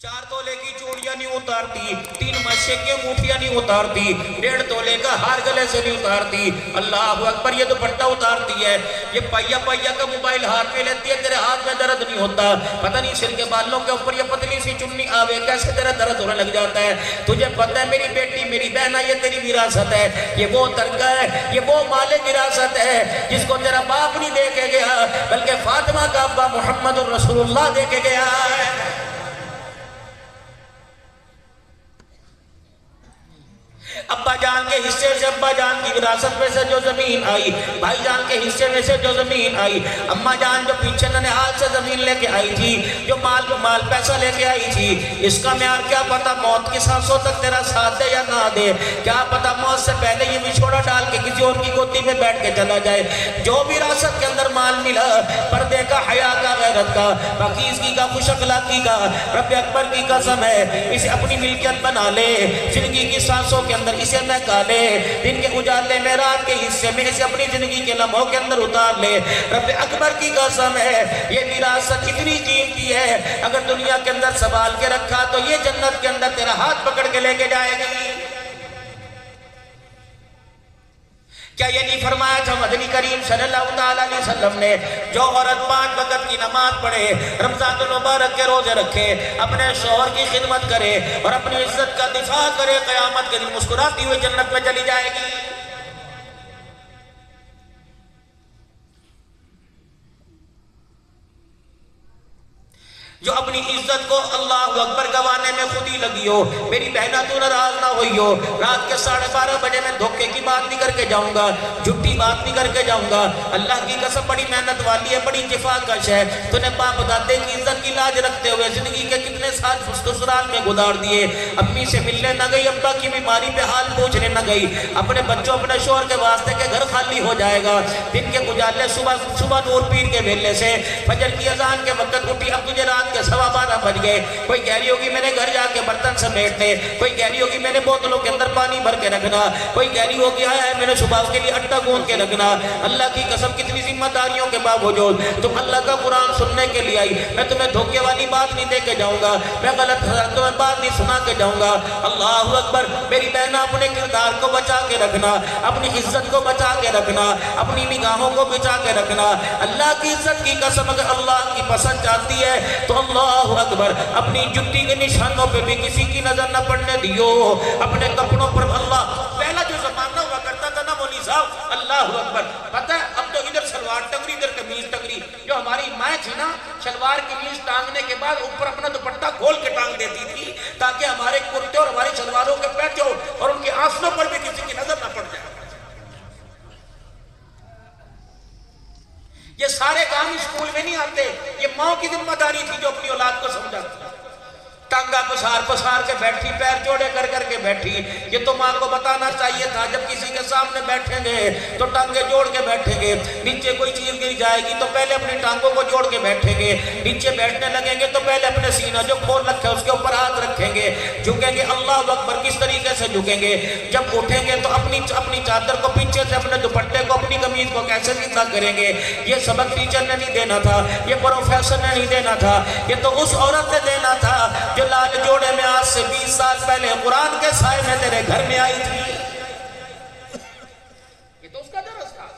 4 तोले की चूड़ियां नहीं उतारती, 3 मशे की अंगूठियां नहीं उतारती, 1.5 तोले का हार गले से नहीं उतारती। अल्लाह अकबर, ये दुपट्टा उतारती है, ये पहिया पहिया का मोबाइल हाथ में लेती है, तेरे हाथ में दर्द नहीं होता। पता नहीं सिर के बालों के ऊपर ये पतली सी चुन्नी आवे कैसे तेरा दर्द होने लग जाता है। तुझे पता है मेरी बेटी, मेरी बहना, ये तेरी विरासत है, ये वो तरका है, ये वो माले विरासत है जिसको तेरा बाप नहीं दे के गया, बल्कि फातिमा का अब्बा मोहम्मद रसूलुल्लाह दे के गया है। अब्बा जान के हिस्से से, अब्बा जान की विरासत में से जो जमीन आई, भाई जान के हिस्से में से जो जमीन आई, अम्मा जान जो पीछे ननिहाल से जमीन लेके आई थी, जो माल पैसा लेके आई थी, इसका म्यार क्या पता मौत की सांसों तक तेरा साथ दे या ना दे। क्या पता मौत से पहले ये विछोड़ा डाल के किसी और की गोदी में बैठ के चला जाए। जो विरासत के अंदर माल मिला, पर्दे का, हया का, गैरत का, पाकीज़गी का, खुश अखलाकी का, रब अकबर की कसम है इसे अपनी मिल्कियत बना ले। जिंदगी की सांसों के अंदर इसे महका ले, दिन के उजाले में, रात के हिस्से में इसे अपनी जिंदगी के लम्हों के अंदर उतार ले। रब अकबर की कसम है ये विरासत इतनी कीमती है, अगर दुनिया के अंदर संभाल के रखा तो ये जन्नत के अंदर तेरा हाथ पकड़ के लेके जाएगी। क्या ये नहीं फरमाया था मदनी करीम सल्लल्लाहु अलैहि वसल्लम ने, जो औरत 5 वक्त की नमाज पढ़े, रमजानुल मुबारक के रोजे रखे, अपने शौहर की खिदमत करे और अपनी इज्जत का दिफा करे, क़यामत के दिन मुस्कुराती हुई जन्नत में चली जाएगी। जो अपनी इज्जत को अल्लाह अकबर गवाने में खुद ही लगी हो। मेरी बहना तू नाराज ना हुई हो, रात के 12:30 बजे मैं धोखे की बात नहीं करके जाऊंगा, झूठी बात नहीं करके जाऊंगा। अल्लाह की कसम बड़ी मेहनत वाली है, बड़ी जिफाकश है। तूने बाप दादे की इज्जत की लाज रखते हुए जिंदगी के कितने साल ससुराल में गुजार दिए। अम्मी से मिलने न गई, अब्बा की बीमारी पे हाल पूछने न गई, अपने बच्चों, अपने शोहर के वास्ते के घर खाली हो जाएगा। दिन के उजाले, सुबह नूर पीर के वेले से फजर की अजान के वक्त उठी, अब तुझे रात के 12:15 बज गए। कोई कह रही होगी मैंने घर जाके बर्तन समेटने, कोई कह रही होगी मैंने बोतलों के अंदर पानी भर के रखना, कोई कह रही होगी आया है मैंने सुबह के लिए आटा गूंद के रखना। अल्लाह की कसम कितनी जिम्मेदारियों के बावजूद तुम अल्लाह का कुरान सुनने के लिए आई। मैं तुम्हें धोखे वाली बात नहीं दे के जाऊंगा, मैं गलत तुम्हें बात नहीं सुना के जाऊंगा। अल्लाह अकबर, मेरी बहना अपने किरदार को बचा के रखना, अपनी इज्जत को बचा के रखना, अपनी निगाहों को बचा के रखना। अल्लाह की इज्जत की कसम अगर अल्लाह की पसंद चाहती है तो अल्लाह अकबर अपनी जुत्ती के निशानों पे भी किसी की नजर न पड़ने दियो। अपने कपड़ों पर अल्लाह, पहला जो जमाना हुआ करता था ना मौली साहब, अल्लाह अकबर, पता है अब तो इधर सलवार टंगरी, इधर कमीज टंगरी। जो हमारी माँ थी ना, सलवार कमीज टांगने के बाद ऊपर अपना दुपट्टा खोल के टांग देती थी ताकि हमारे कुर्ते और हमारी सलवारों के पैचों और उनके आंसुओं पर भी किसी की नजर न पड़ जाए। ये सारे काम स्कूल में नहीं आते, ये माँ की जिम्मेदारी थी जो अपनी औलाद को समझाती। टांगा पसार के बैठी, पैर जोड़े कर करके बैठी। ये तो माँ को बताना चाहिए था जब किसी के सामने बैठेंगे तो टांगे जोड़ के बैठेंगे। नीचे कोई चीज गिर जाएगी तो पहले अपनी टांगों को जोड़ के बैठेंगे। नीचे बैठने लगेंगे तो पहले अपने सीना जो खोल रखे उसके ऊपर हाथ रखेंगे, झुकेंगे। अल्लाह अकबर, किस तरीके से झुकेंगे? जब उठेंगे तो अपनी चादर को पीछे से, अपने दुपट्टे को, अपनी कमीज को कैसे सीधा करेंगे। ये सबक टीचर ने नहीं देना था, ये प्रोफेसर ने नहीं देना था, ये तो उस औरत ने देना था जो लाल जोड़े में आज से 20 साल पहले कुरान के साए में तेरे घर में आई थी। ये तो उसका दरस था।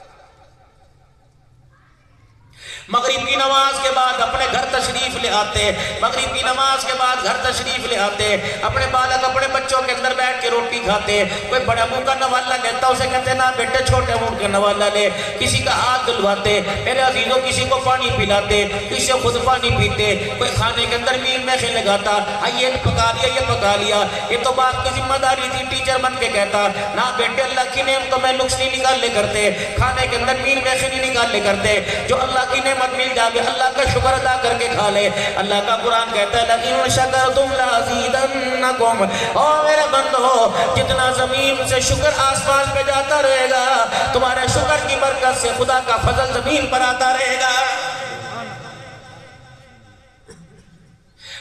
मगरिब की नमाज के बाद अपने घर तशरीफ ले आते, मगरिब की नमाज के बाद घर तशरीफ ले आते, अपने बालक, अपने बच्चों के अंदर बैठ के रोटी खाते। कोई बड़ा मुंह का नवाला लेता, उसे कहते ना बेटे छोटे मुंह का नवाला ले। किसी का हाथ धुलवाते, मेरे अजीजों किसी को पानी पिलाते, किसी खुद पानी पीते। कोई खाने के अंदर मील में लगाता, ये पका लिया, ये पका लिया। ये तो बाप की जिम्मेदारी थी, टीचर बन के कहता ना बेटे अल्लाह की नेम तो मैं नुक्स नहीं निकालने करते, खाने के अंदर मील में नहीं निकालने करते। जो अल्लाह की नेमत मिल जाए अल्लाह का शुक्र अदा करके खा ले। अल्लाह का कुरान कहता है लइन शकरतुम लअज़ीदन्नकुम, ओ मेरे बंदो जितना जमीन से शुक्र आसमान पे जाता रहेगा, तुम्हारे शुक्र की बरकत से खुदा का फजल जमीन पर आता रहेगा।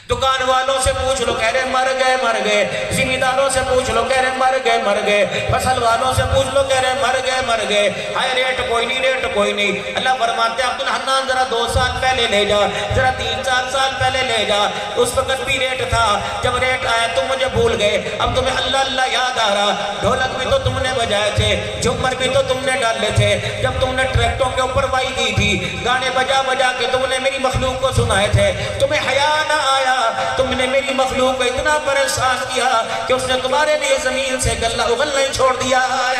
दुकान वालों से पूछ लो, कह रहे मर गए मर गए। जिम्मेदारों से पूछ लो, कह रहे मर गए मर गए। फसल वालों से पूछ लो, कह रहे मर गए मर गए। हाय रेट कोई नहीं, रेट कोई नहीं। अल्लाह फरमाते हैं अब्दुल हन्नान जरा 2 साल पहले ले जा, जरा 3-4 साल पहले ले जा, उस वक्त भी रेट था। जब रेट आया तुम मुझे भूल गए, अब तुम्हें अल्लाह अल्लाह याद आ रहा। ढोलक भी तो तुमने बजाए थे, झुमर भी तो तुमने डाले थे, जब तुमने ट्रैक्टरों के ऊपर वाई की थी, गाने बजा बजा के तुमने मेरी मखलूक को सुनाए थे। तुम्हें हया ना आया, तुमने मेरी मखलूक को इतना परेशान किया कि उसने तुम्हारे लिए जमीन से गल्ला उगलना ही छोड़ दिया है।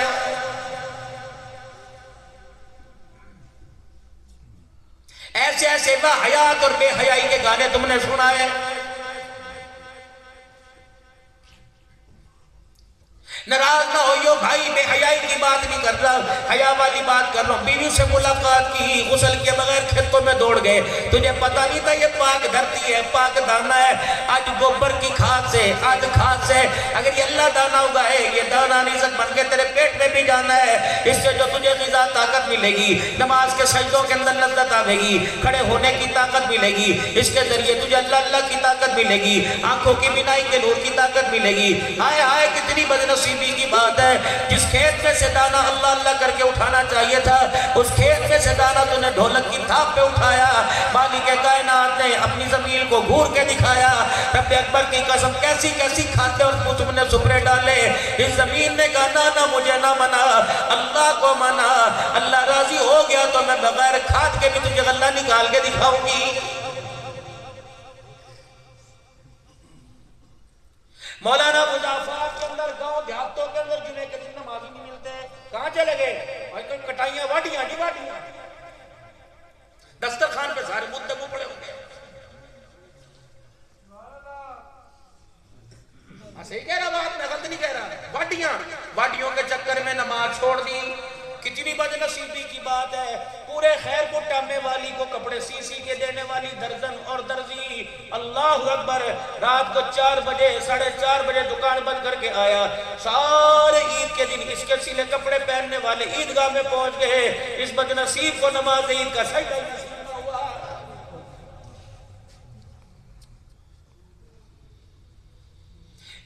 ऐसे ऐसे हयात और बेहयाई के गाने तुमने सुनाए। नाराज ना होइयो भाई, बेहयाई की बात नहीं कर रहा, हया वाली बात कर रहा हूं। बीवी से मुलाकात की, गुस्ल के बगैर खेतों में दौड़ गए, तुझे पता नहीं था ये पाक धरती है, पाक दाना है। आज गोबर की खाद से, आज खाद से अगर ये अल्लाह दाना उगाए, ये दाना रिज़्क़ बन के तेरे पेट में भी जाना है। इससे जो तुझे ग़िज़ा ताकत मिलेगी, नमाज के सजदों के अंदर लज्जत आवेगी, खड़े होने की ताकत मिलेगी, इसके जरिए तुझे अल्लाह अल्लाह की ताकत मिलेगी, आंखों की बिनाई के नूर की ताकत मिलेगी। हाय हाय कितनी बदनसीबी की बात है। जिस खेत में से दाना अल्लाह अल्लाह करके उठाना चाहिए था, उस खेत में से दाना तूने ढोलक की थाप पे उठाया। मालिक कायनात ने अपनी जमीन को घूर के दिखाया। रब्बे अकबर की कसम, कैसी कैसी खाते और तुमने सुपरे डाले। इस जमीन ने कहा ना ना मुझे ना मना, अल्लाह को मना। अल्लाह राजी हो गया तो मैं बगैर खाद के भी तुझे गल्ला निकाल के दिखाऊंगी। मौलाना मुजाफरात के अंदर, गांव देहातों के अंदर जुमे के दिन नमाजी नहीं मिलते, कहां चले गए? भाई कटाइयां वाटियां नहीं वाटियां, दस्तरखान पे सारे मुद्दे मुंह पड़े होंगे। सही कह रहा बात, मैं गलत नहीं कह रहा। वाटियां, वाटियों के चक्कर में नमाज छोड़ दी, कितनी बदनसीबी की बात है। पूरे खैर को टामने वाली को कपड़े सी के देने वाली दर्जन और दर्जी, अल्लाह अकबर, रात को 4 बजे 4:30 बजे दुकान बंद करके आया। सारे ईद के दिन इसके सिले कपड़े पहनने वाले ईदगाह में पहुंच गए। इस बदनसीब को नमाज ईद का सही नसीब हुआ।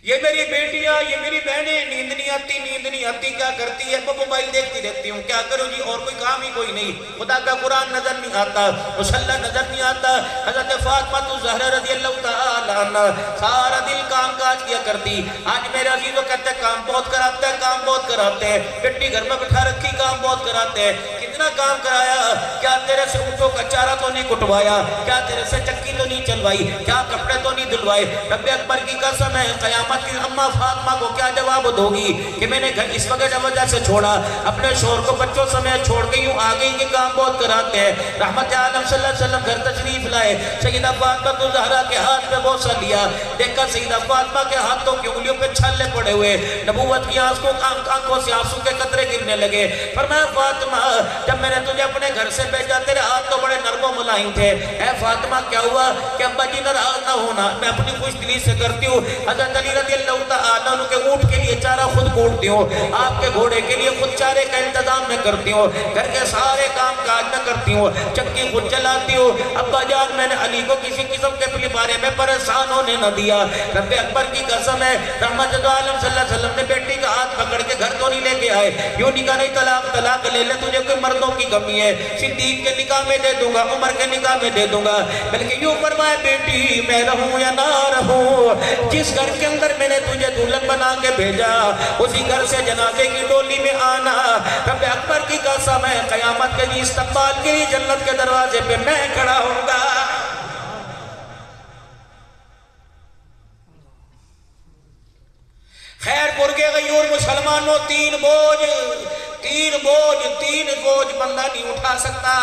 ये मेरी बेटियां, ये मेरी बहनें, नींद नहीं आती, नींद नहीं आती, क्या करती है? मोबाइल देखती रहती हूँ, क्या करूँ जी, और कोई काम ही कोई नहीं। खुदा का कुरान नजर नहीं आता, मुसल्ला नजर नहीं आता। हजरत फातिमा ज़हरा रज़ियल्लाहु तआला अन्हा सारा दिन काम काज किया करती। आज मेरे अजीजों कहते हैं काम बहुत कराते हैं, काम बहुत कराते हैं, बेटी घर में बिठा रखी, काम बहुत कराते हैं। कितना काम कराया? क्या तेरे से ऊँटों का चारा तो नहीं कुटवाया? क्या तेरे से चक्की तो नहीं चलवाई? क्या कपड़े तो नहीं धुलवाए? रब्बे अकबर की कसम है, क़यामत की अम्मा फातिमा को क्या जवाब दोगी कि मैंने घर इस वजह से छोड़ा, अपने शोहर को बच्चों समेत छोड़ के यूं आ गई कि काम बहुत कराते हैं। रहमत आलम सल्लल्लाहु अलैहि वसल्लम घर तशरीफ लाए, सैयदा फातिमा तो ज़हरा के हाथ में बोसा लिया। देखा सैयदा फातिमा के हाथों की उंगलियों पे छल्ले पड़े हुए, नबूवत की आंखों से आंसू के कतरे गिरने लगे। फरमाया फातिमा, जब मैंने तुझे अपने घर से भेजा तेरे हाथ तो बड़े नर्म मुलायम थे। ऐ फातिमा क्या हुआ कि अब्बा जी नाराज ना होना, मैं अपनी खुश दिली से करती हूँ। हज़रत अली रज़ियल्लाहु तआला अन्हु के ऊँट के लिए चारा खुद कूटती हूँ, आपके घोड़े के लिए खुद चारे का इंतजाम मैं करती हूँ, घर के सारे काम काज मैं करती हूँ, चक्की खुद चलाती हूँ। अब्बा जान मैंने अली को किसी किस्म के बारे में परेशान होने न दिया। रब्बे अकबर की कसम है, रहमत आलम सल्लल्लाहु अलैहि वसल्लम ने बेटी का हाथ पकड़ के घर तो नहीं लेके आए, यूं नहीं कहा नहीं तलाक तलाक ले ले, तुझे कोई मर्दों की कमी है, सिद्दीक के निकाह में दे दूंगा, उमर के निकाह में दे दूंगा। बल्कि यूं फरमाया बेटी मैं रहूं या ना रहूं, जिस घर के अंदर मैंने तुझे दुल्हन बना के भेजा उसी घर से जनाजे की डोली में आना। रब्बे अकबर की कसम है, क़यामत के लिए इस्तक़बाल के लिए जन्नत के दरवाजे पे मैं खड़ा होऊंगा। खैरपुर के गयूर मुसलमानों, तीन बोझ बंदा नहीं उठा सकता।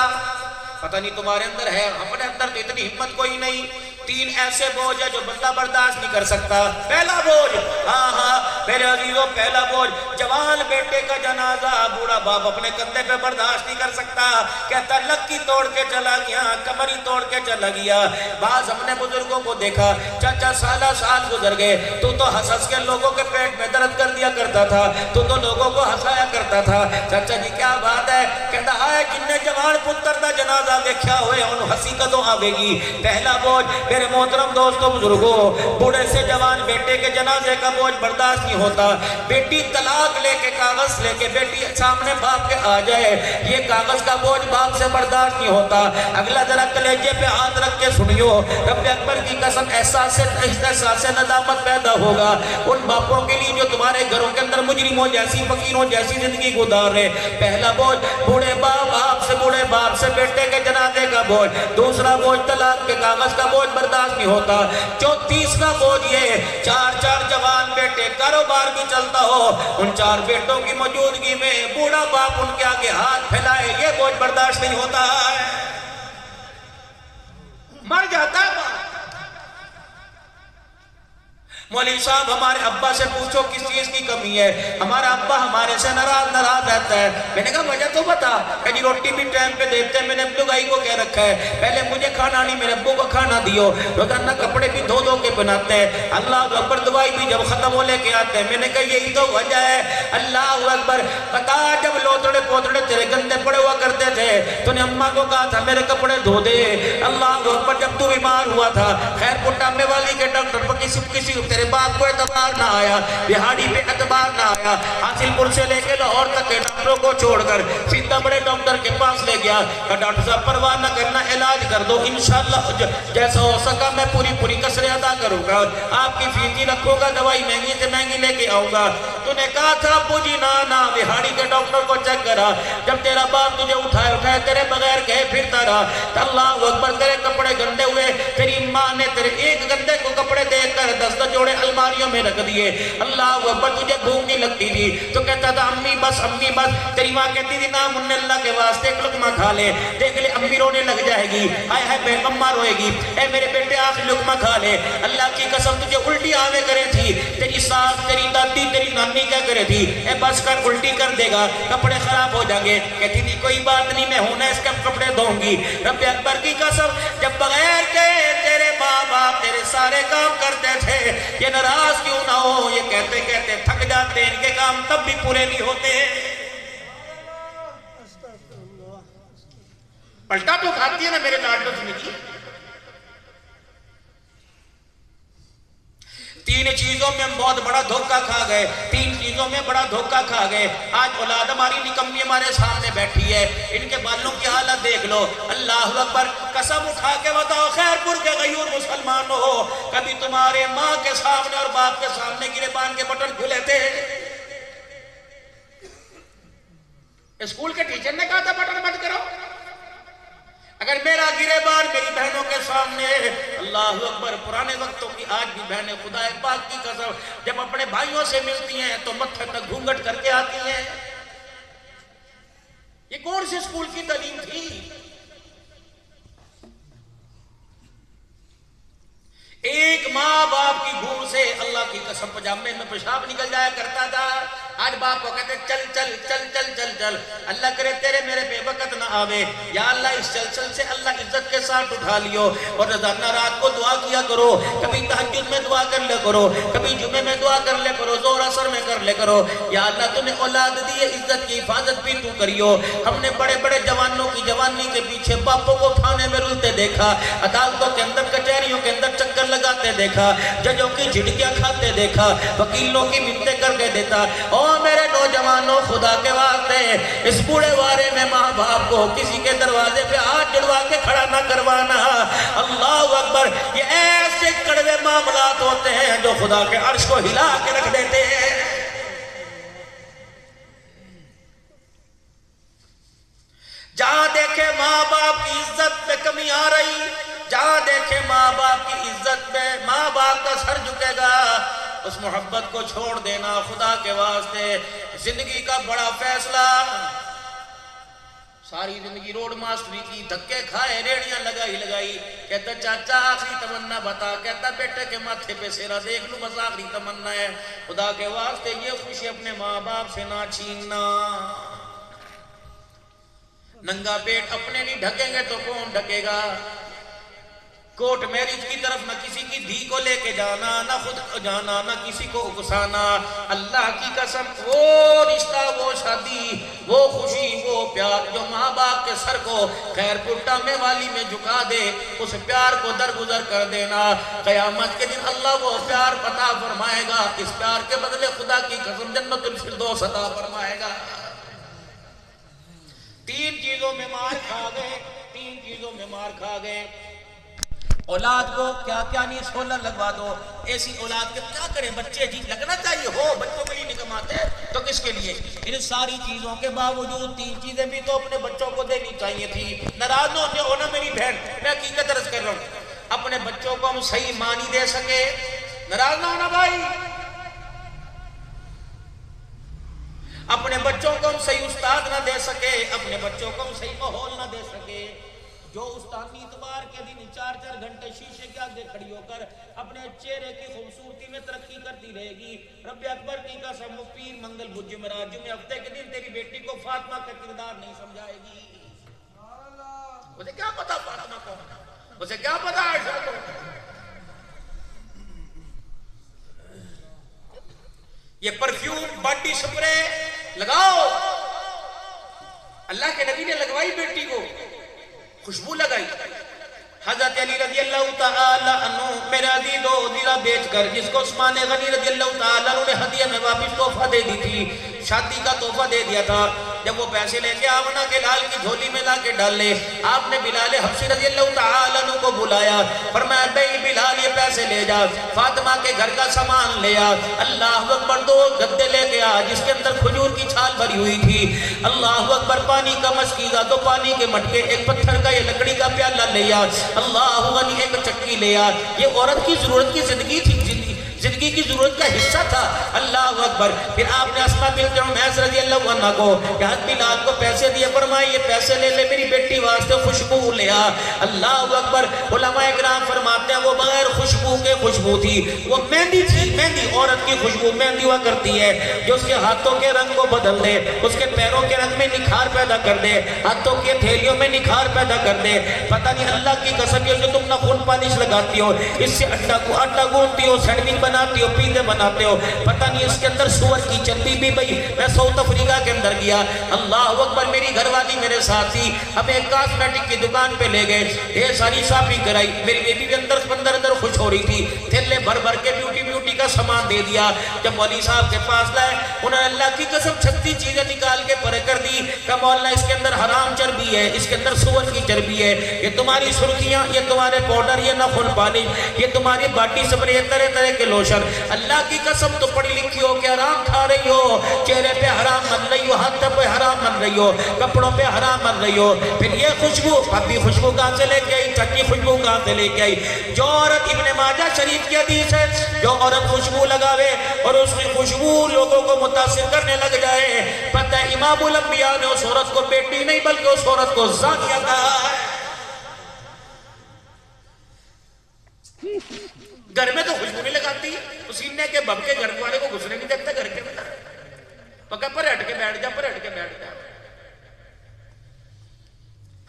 पता नहीं तुम्हारे अंदर है, अपने अंदर तो इतनी हिम्मत कोई नहीं। 3 ऐसे बोझ है जो बंदा बर्दाश्त नहीं कर सकता। पहला बोझ, हाँ मेरे अजीजों, पहला बोझ जवान बेटे का जनाजा बूढ़ा बाप अपने कंधे पे बर्दाश्त नहीं कर सकता। कहता लक्की तोड़ के चला गया, कमरी तोड़ के चला गया। बाज हमने बुजुर्गों को देखा, चाचा साल गुजर गए, तू तो हंस के लोगों के पेट में दर्द कर दिया करता था, तू तो लोगों को हंसाया करता था। चाचा जी क्या बात है? कहता है जिन्ने जवान पुत्र का जनाजा देखा हुए उन हंसी कदों आवेगी। पहला बोझ मेरे मोहतरम दोस्तों बुजुर्गों, बूढ़े से जवान बेटे के जनाजे का बोझ बर्दाश्त नहीं होता। बेटी तलाक लेके कागज लेके बेटी सामने बाप के आ जाए, ये कागज का बोझ बाप से बर्दाश्त नहीं होता। अगला जरा कलेजे पे हाथ रख के सुनियो, रब अकबर की कसम एहसास नदामत पैदा होगा उन बापों के लिए जो तुम्हारे घरों के अंदर मुजरिमों जैसी फकीरों जैसी जिंदगी गुजार रहे। पहला बोझ बूढ़े बाप से बेटे के जनाजे का बोझ, दूसरा बोझ तलाक के कागज का बोझ बर्दाश्त नहीं होता। जो तीसरा बोझ ये चार जवान बेटे, कारोबार भी चलता हो, उन 4 बेटों की मौजूदगी में बूढ़ा बाप उनके आगे हाथ फैलाए, ये बोझ बर्दाश्त नहीं होता है, मर जाता है। मौलवी साहब हमारे अब्बा से पूछो किस चीज की कमी है, हमारा अब्बा हमारे से नाराज रहता है। मैंने कहा वजह तो बता। कहीं रोटी भी टाइम पे देते हैं, मैंने अब्बू गाई को कह रखा है पहले मुझे खाना नहीं मेरे अब्बू को खाना दियो, रोजाना कपड़े भी धो के बनाते हैं, अल्लाह अकबर दवाई भी जब खत्म हो लेके आते हैं। मैंने कहा यही तो वजह है। अल्लाह अकबर बता, जब लोतड़े पोतड़े तेरे गंदे पड़े हुआ करते थे तूने अम्मा को कहा था मेरे कपड़े धो दे। अल्लाह अकबर जब तू बीमार हुआ था खैरपुर टामे वाली के डॉक्टर पर किसी तेरे बाप को एतबार ना आया, बिहाड़ी पे एतबार ना आया, हासिलपुर से लेके लाहौर तक के डॉक्टरों को छोड़कर सीधा बड़े डॉक्टर के पास ले गया। डॉक्टर साहब परवाह न करना, इलाज कर दो, इंशाल्लाह जैसा हो सका मैं पूरी कसरें अदा करूंगा, आपकी फीस ही रखूंगा, दवाई महंगी से महंगी लेके आऊंगा। तूने कहा था पूजी ना बिहाड़ी के डॉक्टर को चेक करा, जब तेरा बाप तुझे उठाए तेरे बगैर कहे फिरता रहा, अल्लाह अकबर तेरे कपड़े गंदे हुए, तेरी माँ ने तेरे एक गंदे को कपड़े देकर 10 जोड़े अलमारियों में रख दिए। अल्लाह अकबर तुझे भूख नहीं लगती थी तो कहता था अम्मी बस। तेरी माँ कहती थी ना मुन्ने अल्लाह के वास्ते एक लुकमा खा ले, देख ले अम्मी रोने लग जाएगी, हाय बेगम्मा रोएगी, ए मेरे बेटे आखिरी लुकमा खा ले। अल्लाह की कसम तुझे उल्टी आवे करे थी, तेरी सास तेरी दादी तेरी नानी क्या करे थी, ए बस कर उल्टी कर देगा कपड़े खराब हो जाएंगे। कहती थी कोई बात नहीं मैं हूं ना इसके कपड़े धोऊंगी। रब अकबर की कसम जब बगैर के तेरे माँ बाप तेरे सारे काम करते थे, ये नाराज क्यों ना हो, ये कहते कहते थक जाते, इनके काम तब भी पूरे नहीं होते। पलटा तो खाती है ना मेरे लाडलो जिंदगी। 3 चीजों में हम बहुत बड़ा धोखा खा गए, 3 चीजों में बड़ा धोखा खा गए। आज औलाद हमारी निकम्मी हमारे सामने बैठी है, इनके बालों की हालत देख लो। अल्लाह अकबर कसम उठा के बताओ खैरपुर के गयूर मुसलमान हो, कभी तुम्हारे माँ के सामने और बाप के सामने गिरेबान के बटन खुले थे? स्कूल के टीचर ने कहा था बटन बंद करो। अगर मेरा गिरेबान मेरी बहनों के सामने, अल्लाह अकबर पुराने वक्तों की आज भी बहनें खुदा पाक की कसम जब अपने भाइयों से मिलती हैं तो मत्थे तक घूंघट करके आती हैं। ये कौन सी स्कूल की तालीम थी? एक माँ बाप की घूर से अल्लाह की कसम पजामे में पेशाब निकल जाया करता था। आज बाप को कहते चल चल चल चल चल चल, अल्लाह करे तेरे मेरे बेवकत ना आवे। या अल्लाह इस चल से अल्लाह इज्जत के साथ उठा लियो। और रोजाना रात को दुआ किया करो, कभी तहज्जुद में दुआ कर ले करो, कभी जुमे में दुआ कर ले करो, जोर असर में कर ले करो। या अल्लाह तूने औलाद दी है, इज्जत की हिफाजत भी तू करियो। हमने बड़े बड़े जवानों की जवानी के पीछे बापों को थाने में रुलते देखा, अदालतों के अंदर कचहरियों के अंदर चक्कर लगाते देखा, जजों की झिड़कियां खाते देखा, वकीलों की मिन्नतें करके देता। और मेरे नौजवानों खुदा के वास्ते इस बूढ़े वारे में माँ बाप को किसी के दरवाजे पे हाथ जुड़वा के खड़ा ना करवाना। अल्लाह अकबर, ये ऐसे कड़वे मामलात होते हैं जो खुदा के अर्श को हिला के रख देते हैं। जहां देखे माँ बाप की इज्जत में कमी आ रही, जहां देखे माँ बाप की इज्जत में माँ बाप का सर झुकेगा, उस मोहब्बत को छोड़ देना खुदा के वास्ते। जिंदगी का बड़ा फैसला, सारी जिंदगी रोड मास्टरी की, धक्के खाए, रेड़ियां लगाई। कहता चाचा आखिरी तमन्ना बता, कहता बेटे के माथे पे सेरा देख लूं, बस आखिरी तमन्ना है। खुदा के वास्ते ये खुशी अपने माँ बाप से ना छीनना। नंगा पेट अपने नहीं ढकेंगे तो कौन ढकेगा? कोर्ट मैरिज की तरफ न किसी की धी को लेके जाना, न खुद को जाना, न किसी को उकसाना। अल्लाह की कसम, वो रिश्ता, वो शादी, वो खुशी, वो प्यार जो माँ बाप के सर को खैरपुट्टा में वाली में झुका दे, उस प्यार को दरगुजर कर देना। क़यामत के दिन अल्लाह वो प्यार अता फरमाएगा। इस प्यार के बदले खुदा की कसम जन्नतुल फिरदौस अता फरमाएगा। तीन चीजों में मार खा गए, तीन चीजों में मार खा गए। औलाद को क्या क्या नहीं सोलर लगवा दो, ऐसी औलाद के क्या करें बच्चे, जी लगना चाहिए हो, बच्चों के लिए नहीं कमाते तो किसके लिए। इन सारी चीजों के बावजूद तीन चीजें भी तो अपने बच्चों को देनी चाहिए थी। नाराज ना हो ना मेरी बहन, मैं हकीकत अर्ज कर रहा हूं, अपने बच्चों को हम सही माँ नहीं दे सके, नाराज ना होना भाई। अपने बच्चों को हम सही उस्ताद ना दे सके, अपने बच्चों को हम सही माहौल ना दे सके। जो उस्तादी इतवार के दिन 4-4 घंटे शीशे के आगे खड़ी होकर अपने चेहरे की खूबसूरती में तरक्की करती रहेगी, रब्बे अकबर की कसम पीर मंगल बुध जुमेरात जुमे हफ्ते के दिन तेरी बेटी को फातिमा का किरदार नहीं समझाएगी। उसे क्या पता फातिमा कौन है, उसे क्या पता आयशा कौन है। ये परफ्यूम बॉडी स्प्रे लगाओ, अल्लाह के नबी ने लगवाई बेटी को, खुशबू लगाई। हजरत अली रज़ी अल्लाह तआला अन्हु मेरा दी दो दिरा बेचकर जिसको उस्मान गनी रज़ी अल्लाह तआला अन्हु ने हदिया में वापस तोहफा दे दी थी, शादी का तोहफा दे दिया था। जब वो पैसे लेके आमना के लाल की झोली में लाके डाल ले, आपने बिलाल हबशी रज़ी अल्लाह तआला अन्हु को बुलाया, फरमाया भाई बिलाल ये पैसे ले जा, फातिमा के घर का सामान ले आ। अल्लाह अकबर, दो गद्दे लेके आ जिसके अंदर खजूर की छाल भरी हुई थी। अल्लाह अकबर, पानी का मस्कीगा, दो पानी के मटके, एक पत्थर का, ये लकड़ी का प्याला ले आ। अल्लाह गनी, एक चक्की ले आ। ये औरत की जरूरत की जिंदगी थी, जिंदगी की जरूरत का हिस्सा था। अल्लाह अकबर। फिर आपने अस्मा बिन्त उमैस रज़ी अल्लाह अन्हा को हज़रत बिलाल को पैसे दिए, फरमाया ये पैसे ले ले मेरी बेटी वास्ते खुशबू ले आ। अल्लाह अकबर। उलमाए किराम फरमाते हैं वो बगैर खुशबू के खुशबू थी, वो मेहंदी थी, मेहंदी औरत की खुशबू मेहंदी हुआ करती है जो उसके हाथों के रंग को बदल दे, उसके पैरों के रंग में निखार पैदा कर दे, हाथों के थैलियों में निखार पैदा कर दे। पता नहीं अल्लाह की कसम जो तुम ना खून पालिश लगाती हो, इससे आटा गूंथती हो, सैंडविच बनाती हो, पिज़्ज़ा बनाते हो, पता नहीं इसके अंदर सुअर की चर्बी भी। भाई मैं साउथ अफ्रीका के अंदर गया, अल्लाह अकबर, मेरी घरवाली मेरे साथ थी, हमें एक कॉस्मेटिक की दुकान पे ले गए, ढेर सारी शॉपिंग कराई, मेरी बेबी भी अंदर अंदर खुश हो रही थी, थैले भर भर के ब्यूटी का सामान दे दिया। जब मौली साहब के पास लाए, उन्होंने अल्लाह की कसम 36 चीजें निकाल के परे कर दी, कहा मौलाना इसके अंदर हराम चर्बी है, इसके अंदर सुअर की चर्बी है, ये तुम्हारी सुर्खियां, ये तुम्हारे पाउडर, ये नाखून पालिश, ये तुम्हारी बॉडी स्प्रे, तरह तरह के लोशन। अल्लाह की कसम तो पढ़ी लिखी हो के हराम खा रही हो, चेहरे पे हराम बन रही हो, हाथ पे हराम बन रही हो, कपड़ों पे हराम बन रही हो। फिर ये खुशबू, अभी खुशबू कहां से लेके आई, चटनी खुशबू कहां से लेके आई। जो औरत, इब्ने माजा शरीफ की हदीस है, जो औरत खुशबू लगावे और उसकी खुशबू लोगों को मुतासिर करने लग जाए, पता है इमामुल अंबिया ने उस औरत को बेटी नहीं बल्कि उस औरत को ज़ानिया कहा है। घर में तो खुशबू नहीं लगाती, पसीने के भबके घर वाले को घुसने नहीं देता घर के अंदर, पक्का पर हट के बैठ जा, पर हट के बैठ जा।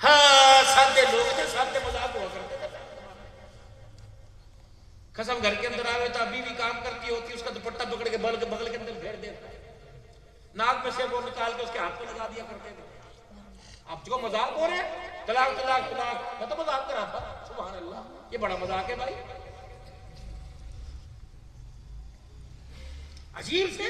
हाँ सादे लोग थे, सादे मजाक हुआ करते थे। कसम घर के अंदर आवे तो अभी भी काम करती होती, उसका दुपट्टा पकड़ के बगल के अंदर फेर देता, नाक में से वो निकाल के उसके हाथ पे लगा दिया करते थे। आप जो मजाक हो रहे हैं, तलाक तलाक तलाक, मैं तो मजाक कर रहा था, सुभान अल्लाह, ये बड़ा मजाक है भाई, अजीब से।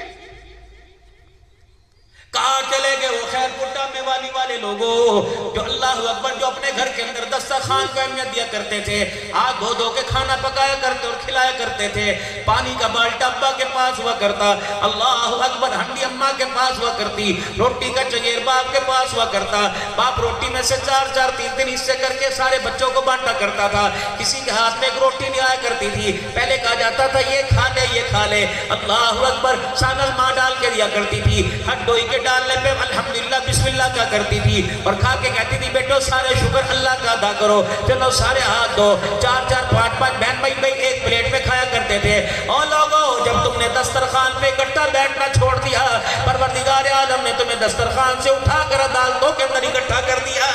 कहां चले गए वो खैरपुट्टा में वाले लोगों, जो अल्लाह अकबर, जो अपने घर के अंदर दस्तरखान को अहमियत दिया करते थे, हाथ धो धो के खाना पकाया करते और खिलाया करते थे, पानी का बाल्टा अब्बा के पास हुआ करता, अल्लाह अकबर, हंडी अम्मा के पास हुआ करती, रोटी का चगेर बाप के पास हुआ करता, बाप रोटी में से 4-4 3-3 हिस्से करके सारे बच्चों को बांटा करता था, किसी के हाथ में एक रोटी नहीं आया करती थी, पहले कहा जाता था ये खा ले, ये खा ले, अल्लाह अकबर, सानल माँ डाल के दिया करती थी, हट डोई के डालने पे अल्हम्दुलिल्लाह बिस्मिल्लाह क्या करती थी, और खा के कहती थी बेटो सारे शुक्र अल्लाह का अदा करो, चलो सारे हाथ दो, 4-4 5-5 बहन भाई एक प्लेट में खाया करते थे। और लोगों, जब तुमने दस्तरखान पे इकट्ठा बैठना छोड़ दिया, परवरदिगार आलम ने तुम्हें दस्तरखान से उठा कर अदालतों के अंदर इकट्ठा कर दिया।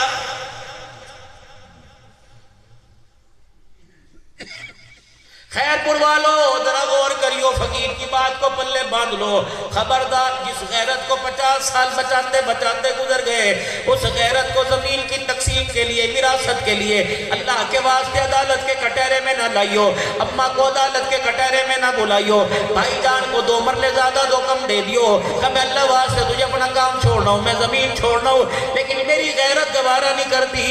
खैरपुर वालों जरा गौर करियो, फकीर की बात को पल्ले बांध लो। खबरदार, जिस गैरत को 50 साल बचाते बचाते गुजर गए, उस गैरत को जमीन की तकसीम के लिए, विरासत के लिए अल्लाह के वास्ते अदालत के कटहरे में ना लाइयो, अम्मा को अदालत के कटहरे में ना बुलाइयो, भाईजान को 2 मरले ज्यादा 2 कम दे दियो। कब अल्लाह वास्ते तुझे अपना काम छोड़ना हूं, मैं जमीन छोड़ना हूं, लेकिन मेरी गैरत गवारा नहीं करती।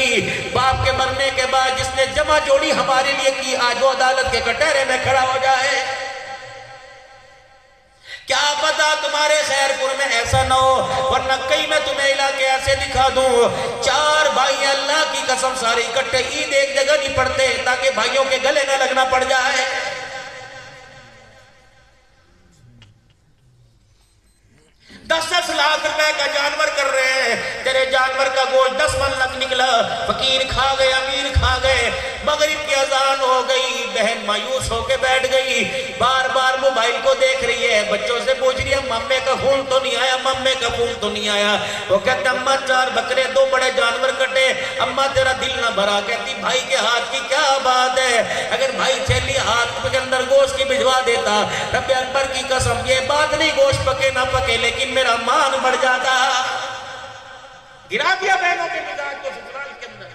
बाप के मरने के बाद जिसने जमा जोड़ी हमारे लिए की, आज वो अदालत के कटहरे में खड़ा हो जाए। क्या पता तुम्हारे खैरपुर में ऐसा ना हो, वरना कई मैं तुम्हें इलाके ऐसे दिखा दूं, 4 भाई अल्लाह की कसम सारे इकट्ठे ईद एक जगह नहीं पढ़ते ताकि भाइयों के गले न लगना पड़ जाए। 10-10 लाख रुपए का जानवर कर रहे हैं, तेरे जानवर का गोश्त 10 मन लग निकला, फकीर खा गए, अमीर खा गए, मगरिब की अजान हो गई, बहन मायूस होके बैठ गई, बार बार मोबाइल को देख रही है, बच्चों से पूछ रही है मम्मे का फोन तो नहीं आया, मम्मे का फोन तो नहीं आया। वो कहते अम्मा 4 बकरे 2 बड़े जानवर कटे, अम्मा तेरा दिल ना भरा। कहती भाई के हाथ की क्या बात है, अगर भाई थैली हाथ के अंदर गोश्त की भिजवा देता, रब्बे अकबर की कसम ये बात नहीं गोश्त पके ना पके, लेकिन मेरा मान बढ़ जाता। गिरा दिया बहनों के मिजाज को ससुराल के अंदर।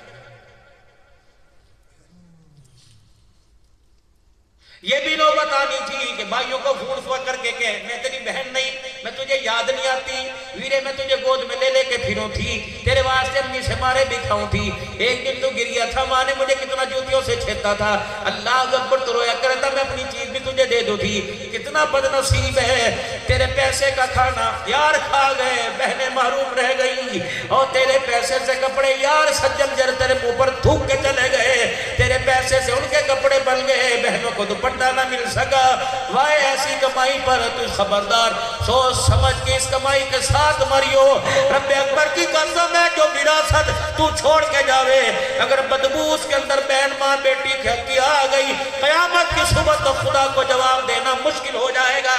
ये भी लो बतानी थी कि भाइयों को फोन सुबह करके के मैं तेरी बहन नहीं, मैं तुझे याद नहीं आती, वीरे मैं तुझे गोद में ले लेके फिरूं थी, तेरे वास्ते अम्मी से मारे भी खाऊं थी, एक दिन तू गिर गया था, माँ ने मुझे कितना जूतियों से छेदता था, अल्लाह अकबर तो रोया करता, मैं अपनी चीज भी तुझे दे दूं थी। कितना बदनसीब है, तेरे पैसे का खाना यार खा गए, बहनें महरूम रह गई, और तेरे पैसे से कपड़े यार सज्जन जर तेरे मुंह पर थूक के चले गए, तेरे पैसे से उनके कपड़े बन गए, बहनों को दुपट्टा ना मिल सका। वाह ऐसी कमाई पर तू खबरदार, सोच समझ के इस कमाई के साथ मरियो। रब्बे अकबर की कसम है, जो विरासत तू छोड़ के जावे, अगर बदबू उसके अंदर बहन माँ बेटी की आ गई, कयामत की सुबह तो खुदा को जवाब देना मुश्किल हो जाएगा।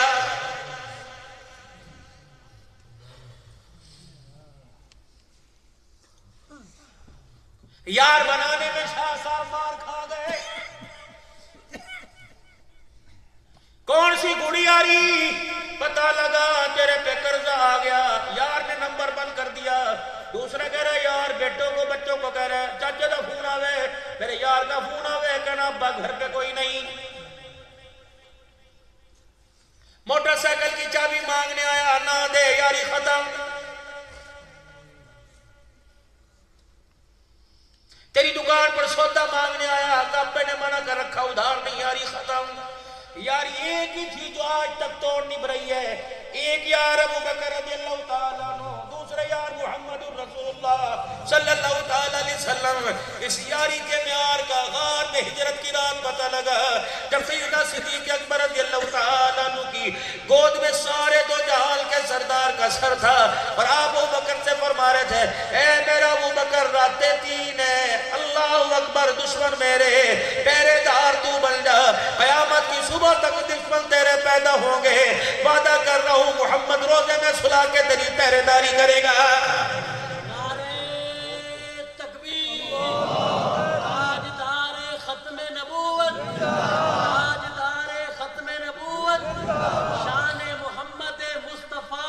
यार बनाने में शाह साहब मार खा गए। कौन सी गुड़ियारी, पता लगा तेरे पे कर्जा आ गया, यार ने नंबर बंद कर दिया। दूसरा कह रहा है यार बेटों को बच्चों को कह रहा है चाचा का फोन आवे, मेरे यार का फोन आवे, कहना अब्बा घर पे कोई नहीं। मोटरसाइकिल की चाबी मांगने आया, ना दे, यारी खत्म। तेरी दुकान पर सौदा मांगने आया, अब्बे ने मना कर रखा, उधार नहीं, यारी खत्म। यार एक ही थी जो आज तक तोड़ नहीं रही है, एक यार अबू बकर रज़ियल्लाहु ताला अन्हु, दूसरा यार मुहम्मदुर रसूलुल्लाह सल्लल्लाहु ताला अलैहि वसल्लम। इस यारी के म्यार का गार में हिजरत की रात पता लगा, जब सैयदना सिद्दीक़ अकबर रज़ियल्लाहु ताला अन्हु की गोद में सारे 2 जहान के सरदार का सर था, और अबू बकर से फरमा रहे थे, ए मेरा अबू बकर रातें 3 है, अल्लाहु अकबर, दुश्मन मेरे पहरेदार तू बन जा, कयामत की सुबह तक दुश्मन तेरे पैदा होंगे, वादा कर रहा हूं मोहम्मद रोजे में सुला के तेरी पहरेदारी करेगा। नारे तकबीर, ताजदारे खत्मे नबूवत, ताजदारे खत्मे नबूवत, शान मोहम्मद मुस्तफा,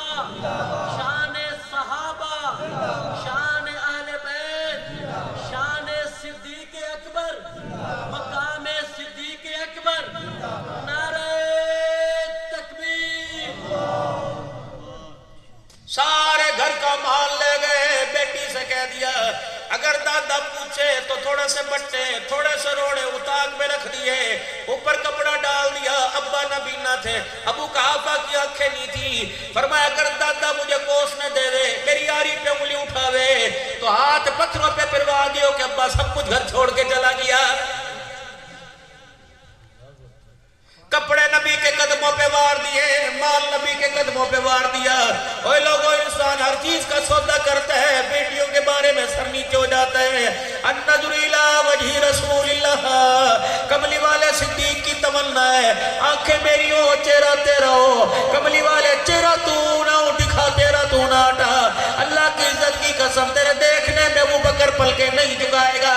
शान सहाबा, शान अहले बैत, शान सिद्दीक अकबर, मकाम सिद्दीक अकबर। सारे घर का माल ले गए, बेटी से कह दिया अगर दादा पूछे तो थोड़े से बट्टे, थोड़े से रोड़े उताक में रख दिए, ऊपर कपड़ा डाल दिया। अब्बा नबीना थे, अबू कहाफा की आंखें नहीं थी, फरमाया अगर दादा मुझे कोसने दे दे, मेरी यारी पे उंगली उठावे, तो हाथ पत्थरों पे फिरवा दियो कि अब्बा सब कुछ घर छोड़ के चला गया। कपड़े नबी के कदमों पे वार दिए, माल नबी के कदमों पे वार दिया। ओए लोगों, इंसान हर चीज का सौदा करता है, बेटियों के बारे में सर नीचे हो जाता है। अन्नज़ुर इला वजही रसूलिल्लाह, कमली वाले सिद्दीक की तमन्ना है, आंखें मेरी हो चेहरा तेरा हो, कमली वाले चेहरा तू ना हो दिखा, तेरा तू ना हटा। अल्लाह की इज्जत की कसम, तेरे देखने में अबू बकर पलके नहीं झुकाएगा।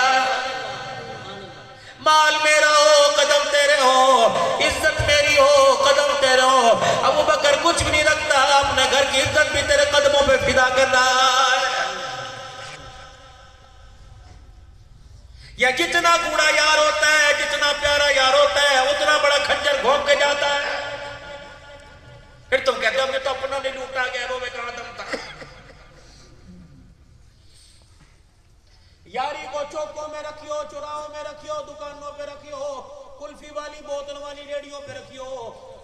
माल मेरा हो, कदम तेरे हो, इज्जत मेरी हो, कदम तेरे हो। अबू बकर कुछ भी नहीं रखता, अपने घर की इज्जत भी तेरे कदमों पे फिदा कर रहा है। या जितना कूड़ा यार होता है, जितना प्यारा यार होता है, उतना बड़ा खंजर घोंप के जाता है। फिर तुम कहते हो मैं तो अपना नहीं लूटा, गैरों में कहां दम था। यारी को चौकों में रखियो, चुराहों में रखियो, दुकानों पे रखियो, कुल्फी वाली बोतल वाली रेडियो पे रखियो।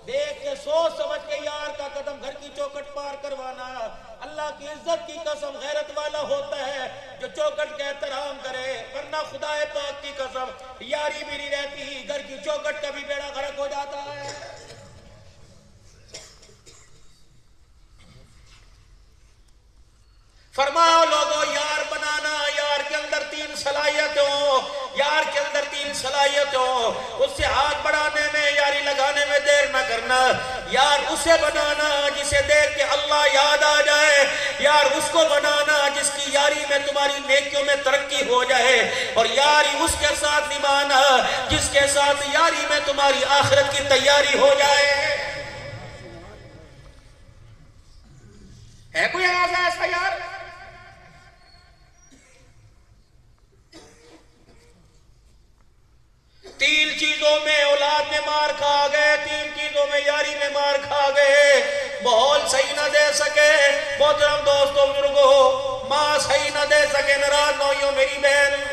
देख के सोच समझ के यार का कदम घर की चौखट पार करवाना। अल्लाह की इज्जत की कसम गैरत वाला होता है जो चौखट का एहतराम करे, वरना खुदाए पाक की कसम यारी भी नहीं रहती, घर की चौखट का भी बेड़ा गर्क हो जाता है। फरमाओ लोगों, यार बनाना, यार के अंदर 3 सलाहियत हो, यार के अंदर 3 सलाहियत हो। उससे हाथ बढ़ाने में, यारी लगाने में देर न करना। यार उसे बनाना जिसे देख के अल्लाह याद आ जाए, यार उसको बनाना जिसकी यारी में तुम्हारी नेकियों में तरक्की हो जाए, और यारी उसके साथ निभाना जिसके साथ यारी में तुम्हारी आखिरत की तैयारी हो जाए। है कोई ऐसा यार? तीन चीजों में औलाद में मार खा गए, 3 चीजों में यारी में मार खा गए। माहौल सही न दे सके, मोहतरम दोस्तों बुजुर्गों, मां सही न दे सके, नाराज न होइयो मेरी बहन।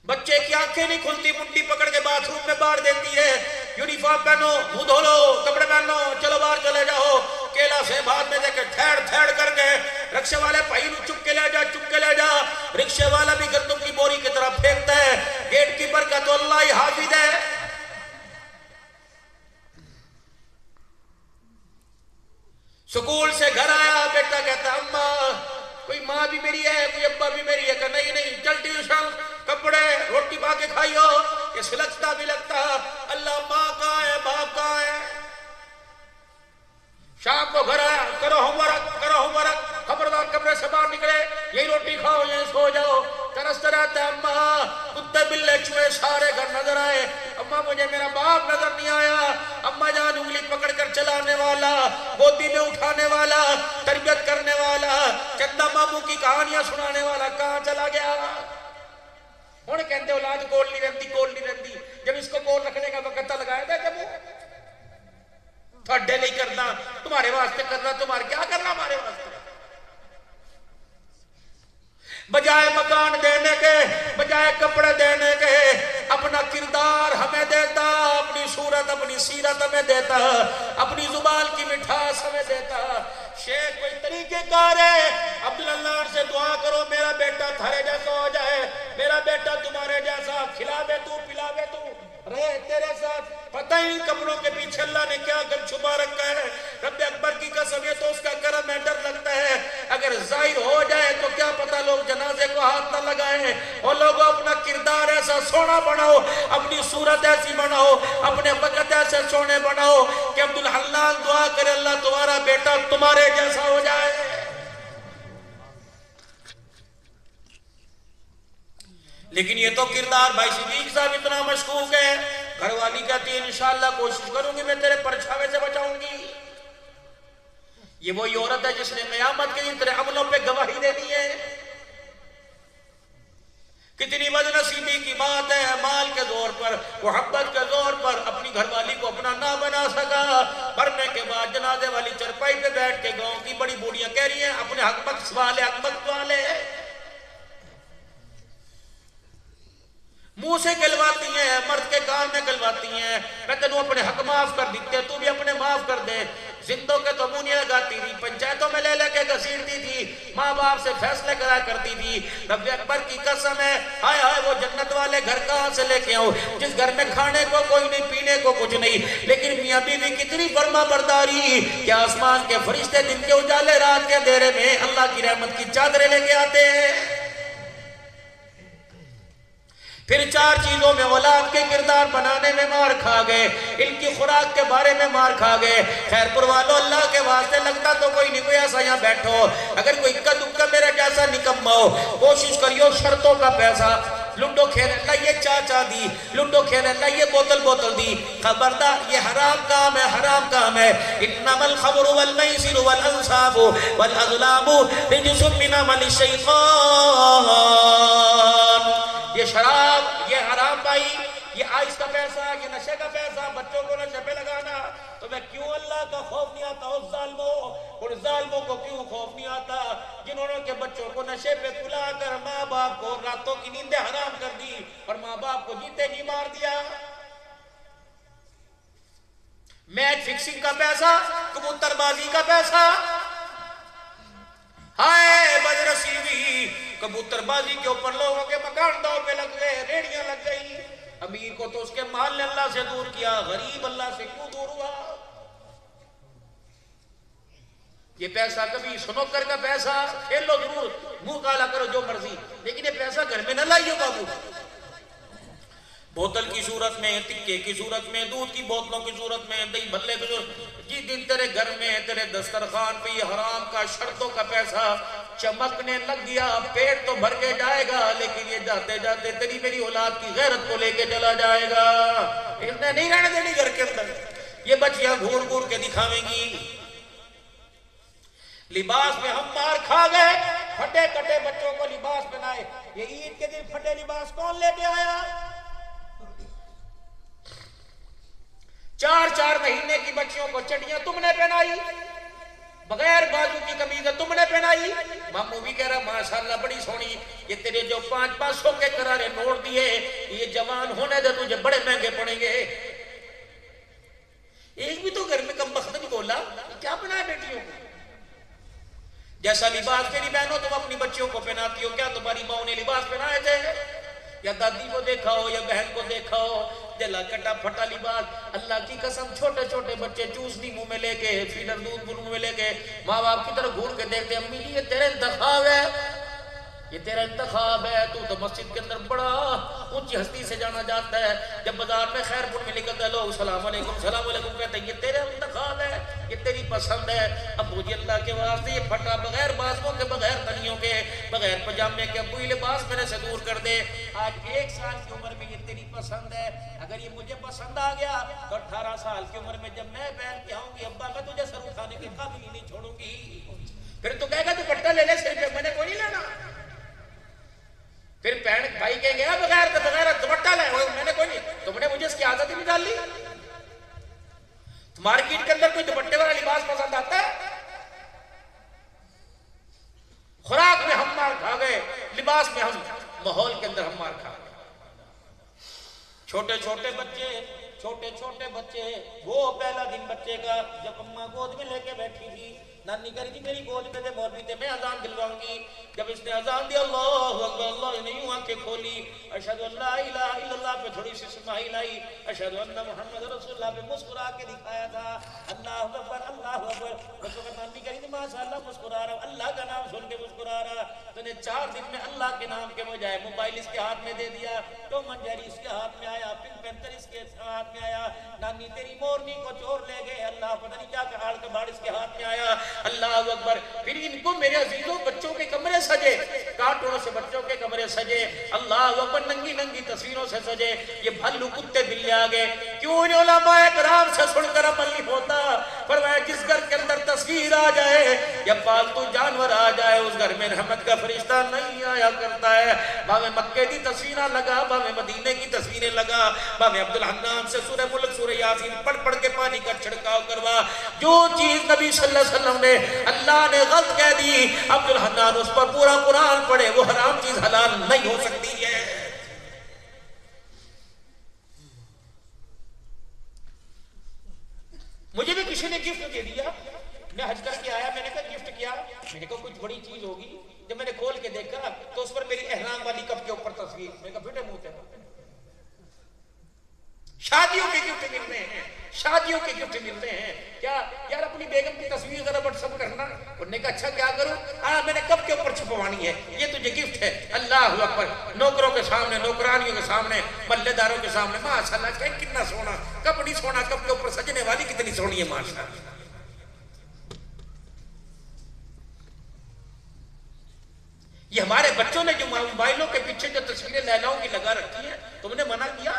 बच्चे की आंखें नहीं खुलती, मुट्ठी पकड़ के बाथरूम में बांध देती है। यूनिफॉर्म पहनो, मुंह धो लो, कपड़े पहनो, चलो बाहर चले जाओ। केला से बाद में देखे ठेड़ ठेड़ करके रिक्शे वाले भाई चुप के ले जा, चुप के ले जा। रिक्शे वाला भी गंदम की बोरी की तरफ फेंकता है। गेट कीपर का तो अल्लाह ही हाफिज है। स्कूल से घर आया, बेटा कहता अम्मा कोई माँ भी मेरी है, कोई अब्बा भी मेरी है। कहा नहीं नहीं, चल ट्यूशन, कपड़े, रोटी पा के खाइयो। ये सिलकता भी लगता, अल्लाह माँ कहाँ है, बाप कहाँ है। शाम को घर आया, करो होमवर्क, करो होमवर्क, खबरदार कमरे से बाहर निकले, यही रोटी खाओ, यही सो जाओ। तरसते रहते अम्मा, कुत्ते बिल्ले चूहे सारे घर नजर आए, अम्मा मुझे मेरा बाप नजर नहीं आया। अम्मा जान उंगली पकड़कर चलाने वाला, गोदी में उठाने वाला, तरबियत करने वाला, चंदा मामू की कहानियां सुनाने वाला कहां चला गया। हुण कहते औलाद कोल नहीं रहती, कोल नहीं रहती। जब इसको कोल रखने का वक्त लगाया था, जब थोड़े नहीं करना, तुम्हारे वास्ते करना, तुम्हारे क्या करना हमारे वास्ते। बजाय मकान देने के, बजाय कपड़े देने के, अपना किरदार हमें देता, अपनी सूरत, अपनी सीरत हमें देता, अपनी जुबान की मिठास हमें देता। शेख कोई तरीकेकार है, अब्दुल्लाह से दुआ करो मेरा बेटा थारे जैसा हो जाए, मेरा बेटा तुम्हारे जैसा, खिलावे तू, पिलावे तू, रहे तेरे साथ। पता ही कपड़ों के पीछे अल्लाह ने क्या गल छुपा रखा है। रब्बे अकबर की कसम, ये तो उसका करम है, डर लगता है। अगर जाहिर हो जाए तो क्या पता लोग जनाजे को हाथ न लगाए। और लोगों अपना किरदार ऐसा सोना बनाओ, अपनी सूरत ऐसी बनाओ, अपने वक्त ऐसे सोने बनाओ कि अब्दुल हन्नान दुआ करे अल्लाह तुम्हारा बेटा तुम्हारे जैसा हो जाए। लेकिन ये तो किरदार भाई सिद्दीक साहब इतना मशकूक है। घरवाली कहती है इंशाअल्लाह कोशिश करूंगी मैं तेरे परछावे से बचाऊंगी। ये वही औरत है जिसने क़यामत के दिन तेरे अमलों पे गवाही देनी है। कितनी बदनसीबी की बात है, माल के जोर पर, मोहब्बत के जोर पर अपनी घरवाली को अपना ना बना सका। मरने के बाद जनाजे वाली चरपाई पे बैठ के गांव की बड़ी बूढ़ियां कह रही हैं अपने हक मत सवाले, हक मत सवाले, मुंह से कहलवाती हैं, मर्द के कान में कहलवाती हैं, मैं तेनू अपने हक माफ कर दीते, तू भी अपने माफ कर दे। जिंदों के तो मुंह नहीं लगाती थी, पंचायतों में ले लेके घसीटती थी, माँ बाप से फैसले करा करती थी। रब्बे अकबर की कसम है, हाय हाय वो जन्नत वाले घर कहाँ से लेके आऊं जिस घर में खाने को कोई नहीं, पीने को कुछ नहीं, लेकिन मियाँ बीवी कितनी फर्मा बरदारी कि आसमान के फरिश्ते दिन के उजाले रात के अंधेरे में अल्लाह की रहमत की चादरें लेके आते हैं। फिर 4 चीजों में औलाद के किरदार बनाने में मार खा गए, इनकी खुराक के बारे में मार खा गए। खैरपुर वालों, अल्लाह के वास्ते लगता तो कोई नहीं, कोई ऐसा यहाँ बैठो, अगर कोई इक्का दुक्का मेरा जैसा निकम्मा हो, कोशिश करियो शर्तों का पैसा लुडो खेल लाइए चाचा दी, लुडो खेल लाइए बोतल बोतल दी। खबरदार ये हराम काम है, हराम काम है। इन्नमल खमरु वल मैसिरु वल अंसाबु वल अज़लामु रिजसुम मिन अमलि शैतान। ये शराब, ये हराम भाई, ये आइस का पैसा, ये नशे का पैसा, बच्चों को नशे पे लगाना। तो मैं क्यों अल्लाह का खौफ नहीं आता उस जालिमों, उन जालिमों को क्यों खौफ नहीं आता जिन्होंने के बच्चों को नशे पे तुला कर माँ बाप को रातों की नींदें हराम कर दी और माँ बाप को जीते जी मार दिया। मैच फिक्सिंग का पैसा, कबूतरबाजी का पैसा, हाय बदनसीबी, कबूतरबाजी के ऊपर लोगों के मकान दांव पे लग गए, रेड़ियां लग गई। अमीर को तो उसके माल ने अल्लाह से दूर किया, गरीब अल्लाह से क्यों दूर हुआ? ये पैसा कभी स्नूकर का पैसा खेल लो जरूर, मुंह काला करो जो मर्जी, लेकिन ये पैसा घर में न लाइयो बाबू। बोतल की सूरत में, टिक्के की सूरत में, दूध की बोतलों की सूरत में, दही भल्ले की सूरत, जिस दिन तेरे घर में तेरे दस्तरखान पे ये हराम का शर्तों का पैसा चमकने लग गया, पेट तो भर के जाएगा लेकिन ये जाते जाते तेरी मेरी औलाद की गैरत को लेके चला जाएगा। इसने नहीं रहने देनी घर के अंदर। ये बच्चियां घूर घूर के दिखावेंगी। लिबास में हम मार खा गए, फटे कटे बच्चों को लिबास पहनाए। ये ईद के दिन फटे लिबास कौन लेके आया? 4-4 महीने की बच्चियों को चड्डियां तुमने पहनाई, बगैर बाजू की कमीज तुमने पहनाई। मामू भी कह रहा माशाल्लाह बड़ी सोहनी, ये तेरे जो 500-500 के करारे नोट दिए ये जवान होने दे तुझे बड़े महंगे पड़ेंगे। एक भी तो घर में कम वक्त नहीं बोला क्या बनाया बेटियों को? जैसा लिबास तेरी बहनों तुम अपनी बच्चियों को पहनाती हो, क्या तुम्हारी माओ ने लिबास पहनाए थे? या दादी को देखा हो या बहन को देखा हो, जला कटा फटा लिबास। अल्लाह की कसम छोटे छोटे बच्चे चूसनी मुंह में लेके, फीडर दूध मुंह में लेके माँ बाप की तरफ घूर के देखते, अम्मी जी ये तेरा इंतखाब है, ये तेरा इंतखाब है, तू तो मस्जिद के अंदर बड़ा ऊंची हस्ती से जाना जाता है, जब बाजार में खैरपुर में निकलते हैं लोग सलाम अलैकुम कहते हैं, ये तेरा इंतखाब है, ये तेरी पसंद है। अबू जी अल्लाह के वास्ते ये फटा बगैर बाजुओं के, बगैर तनियों के, बगैर पजामे के अबू लिबास मेरे से दूर कर दे। आज 1 साल की उम्र में ये तेरी पसंद है, अगर ये मुझे पसंद आ गया तो 18 साल की उम्र में जब मैं पहन के आऊंगी अब्बा मैं तुझे सर उठाने के काबिल ही नहीं छोड़ूंगी। फिर तू कहेगा तू पट्टा ले ले सिर पे, मैंने कोई नहीं लेना। फिर बहन भाई कहेंगे बगैर दुपट्टा ले, मैंने कोई नहीं, तुमने मुझे इसकी आदत ही नहीं डाली। मार्केट के अंदर कोई दुपट्टे वाला लिबास पसंद आता है? खुराक में हम मार खा गए, लिबास में हम, माहौल के अंदर हम मार खा गए। छोटे छोटे बच्चे, वो पहला दिन बच्चे का जब अम्मा गोद में लेके बैठी थी, नानी कह रही थी मेरी गोद में थे मौलवी थे, मैं अजान दिलवाऊंगी। जब इसने अजान दिया अल्लाहु अकबर, अल्लाह ने यूं आंखें खोली, अशहदु अल्ला इलाहा इल्लल्लाह पे थोड़ी सी स्माइल आई, अशहदु अन्ना मुहम्मद रसूलुल्लाह पे मुस्कुरा के दिखाया था। अल्लाहु अकबर, अल्लाहु अकबर। बच्चों का नानी कह रही थी माशाअल्लाह मुस्कुरा रहा, अल्लाह का नाम सुन के मुस्कुरा रहा। तूने 4 दिन में अल्लाह के नाम के बजाय मोबाइल इसके हाथ में दे दिया, टॉम एंड जेरी इसके हाथ में आया, पिंक पैंथर इसके हाथ में आया, नानी तेरी मोरनी को चोर ले गए, अल्लाह पता नहीं क्या हाल का बाड़ इसके हाथ में आया। अल्लाह अकबर। फिर इनको मेरे अजीजों बच्चों के कमरे सजे, कार्टूनों से बच्चों के कमरे सजे, अल्लाह अकबर, नंगी नंगी तस्वीरों से सजे। ये भल्लू कुत्ते बिल्ले आ गए, क्यों उलमाए किराम से सुनकर अमल नहीं होता? फरमाया जिस घर के अंदर तस्वीर आ जाए या पालतू जानवर आ जाए उस घर में रहमत का फरिश्ता नहीं आया करता है। भावे मक्के की तस्वीरें लगा, भावे मदीने की तस्वीरें लगा, भावे अब्दुल हन्नान से सूरह मुल्क सूरह यासीन पढ़ पढ़ के पानी का छिड़काव करवा। जो चीज नबी सल्लल्लाहु अलैहि वसल्लम ने, अल्लाह ने गलत कह दी, अब्दुल हन्नान उस पर पूरा कुरान पढ़े, वो हराम चीज हलाल नहीं हो सकती है। मुझे भी किसी ने गिफ्ट दे दिया, मैं हज करके आया, मैंने कहा गिफ्ट किया, मैंने कहा कुछ बड़ी चीज होगी। जब मैंने खोल के देखा तो उस पर मेरी एहराम वाली कप के ऊपर तस्वीर, मैंने कहा बेटे मुंह तेरा। शादियों के गिफ्ट मिलते हैं, शादियों के गिफ्ट मिलते हैं। क्या यार अपनी बेगम की तस्वीर जरा व्हाट्सएप करना। उन्होंने कहा अच्छा क्या करूं? मैंने कब के ऊपर छुपवानी है, ये तुझे गिफ्ट है। अल्लाह अकबर। नौकरों के सामने, नौकरानियों के सामने, मल्लेदारों के सामने, माशाल्लाह कितना सोना कब नहीं सोना, कब के ऊपर सजने वाली कितनी सोनी है माशाल्लाह। ये हमारे बच्चों ने जो मोबाइलों के पीछे जो तस्वीरें लैलाओं की लगा रखी है, तुमने मना किया?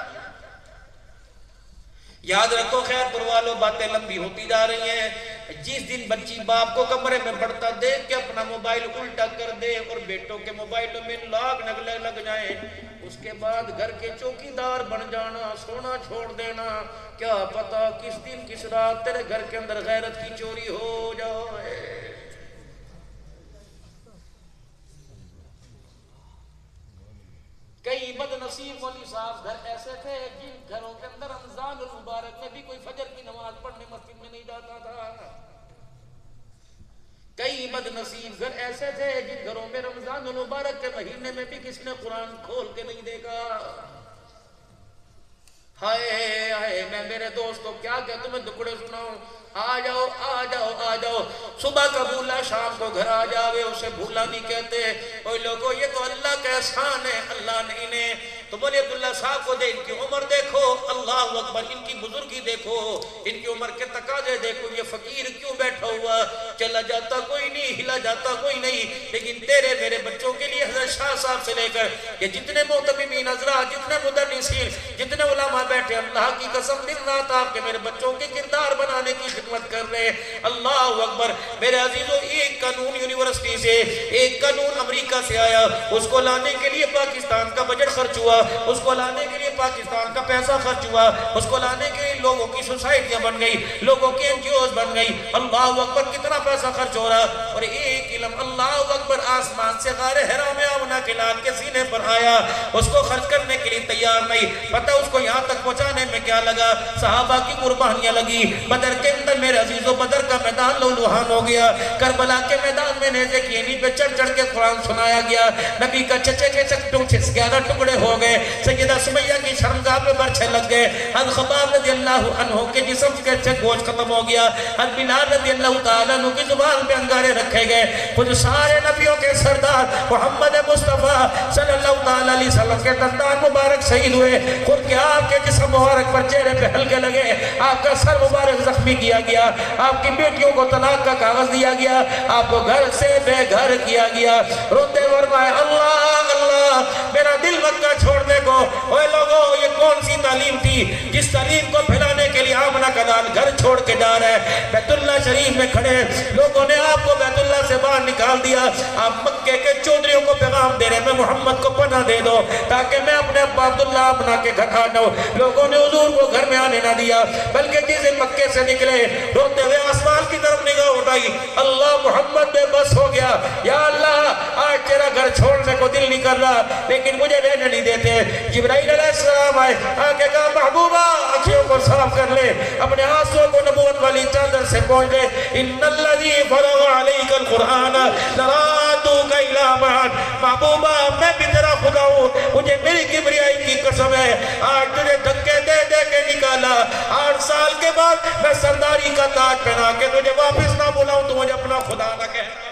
याद रखो खैरपुर वालों, बातें लंबी होती जा रही हैं। जिस दिन बच्ची बाप को कमरे में पड़ता देख के अपना मोबाइल उल्टा कर दे और बेटों के मोबाइलों में लाग नगले लग जाए, उसके बाद घर के चौकीदार बन जाना, सोना छोड़ देना, क्या पता किस दिन किस रात तेरे घर के अंदर गैरत की चोरी हो जाए। कई बदनसीब मौलवी साहब घर ऐसे थे जिन घरों के अंदर रमजान मुबारक में भी कोई फजर की नमाज पढ़ने मस्जिद में नहीं जाता था। कई बदनसीब घर ऐसे थे जिन घरों में रमजान मुबारक के महीने में भी किसी ने कुरान खोल के नहीं देखा। हाय हाय, मैं मेरे दोस्तों क्या क्या तुम्हें दुखड़े सुनाऊं। आ जाओ आ जाओ आ जाओ, सुबह का भूला शाम को घर आ जावे, उसे भूला नहीं कहते। ओए लोगों, ये तो अल्लाह का एहसान है, अल्लाह नहीं ने। तो बोले अब्दुल्ला साहब को दे, इनकी उम्र देखो, अल्लाह अकबर, इनकी बुजुर्गी देखो, इनकी उम्र के तकाजे देखो। ये फकीर क्यों बैठा हुआ, चला जाता कोई नहीं, हिला जाता कोई नहीं। लेकिन तेरे मेरे बच्चों के लिए हजरत शाह साहब से लेकर ये जितने मोहतमीमीन हजरात, जितने मुदर्रिसीन, जितने उलमा बैठे, अल्लाह की कसम दिन रात आपके मेरे बच्चों के किरदार बनाने की खिदमत कर रहे हैं। अल्लाह अकबर। मेरे अजीजों, एक कानून यूनिवर्सिटी से, एक कानून अमेरिका से आया, उसको लाने के लिए पाकिस्तान का बजट खर्च हुआ, उसको लाने के लिए पाकिस्तान का पैसा खर्च हुआ, उसको लाने के लिए लोगों की सोसाइटियां बन गई, लोगों की एनजीओज बन गई। अल्लाह अकबर, कितना पैसा खर्च हो रहा। और एक इल्म अल्लाह अकबर आसमान से गारे हिरा में आमना के लाल के सीने पर आया, उसको खर्च करने के लिए तैयार नहीं। पता उसको यहाँ तक पहुंचाने में क्या लगा? सहाबा की कुर्बानियां लगी। बदर के अंदर मेरे अजीजों, बदर का मैदान लहूलुहान हो गया। करबला के मैदान में नेज़े की नींव पे चढ़ चढ़ के कुरान सुनाया गया। नबी का चचे के चकटों 11 टुकड़े हो गए। सैयदा सुमैया की शर्मगाह पे बरछे लग गए। हज़रत ख़ब्बाब रज़ियल्लाहु अन्हु के जिस्म के गोश्त खत्म हो गया। हज़रत बिलाल रज़ियल्लाहु ताला अन्हु की जुबान पे अंगारे रखे गए। खुद सारे नबियों के सरदार मोहम्मद मुस्तफ़ा सल्लल्लाहु ताला अलैहि वसल्लम के दंदान मुबारक शहीद हुए। खुद के आपके जिस्म मुबारक पर चेहरे पे हल्के लगे। आपका सर मुबारक जख्मी किया गया। आपकी बेटियों को तलाक का कागज दिया गया। आपको घर से बेघर किया गया। रोते फरमाए, अल्लाह अल्लाह, मेरा दिल मक्का छोड़ने को। ओए लोगों, ये कौन सी तालीम थी जिस तालीम को फैलाने के लिए आमना का लाल घर छोड़ के जा रहा है। बैतुल्लाह शरीफ में खड़े लोगों ने आपको बैतुल्लाह से बाहर निकाल दिया। आप मक्के के चौधरियों को पैगाम दे रहे, मैं मोहम्मद को पनाह दे दो ताकि मैं अपने अब्बा अब्दुल्लाह अपना के घर आ जाऊं। लोगों ने हुजूर को घर में आने ना दिया, बल्कि जिस दिन मक्के से निकले रोते हुए आसमान की तरफ निगाह उठाई। अल्लाह, मोहम्मद बेबस हो गया। या अल्लाह, आज तेरा घर छोड़ने को दिल नहीं कर रहा, लेकिन मुझे रहने नहीं देते। जिब्राइल अलैहिस्सलाम आए, आके कहा, महबूबा आंखों को साफ कर ले, अपने आंसुओं को नबूवत वाली चादर से पोंछ ले। इन्नल्लज़ी फरग़ अलैकल कुरआन लरादूका इला मआद। महबूबा, मैं भी तेरा खुदा हूँ, मुझे मेरी किबरियाई की कसम है, आज तुझे धक्के दे दे के निकाला। 8 साल के बाद मैं सरदारी का ताज पहना के तुझे वापस ना बुलाऊं तो मुझे अपना खुदा ना कहना।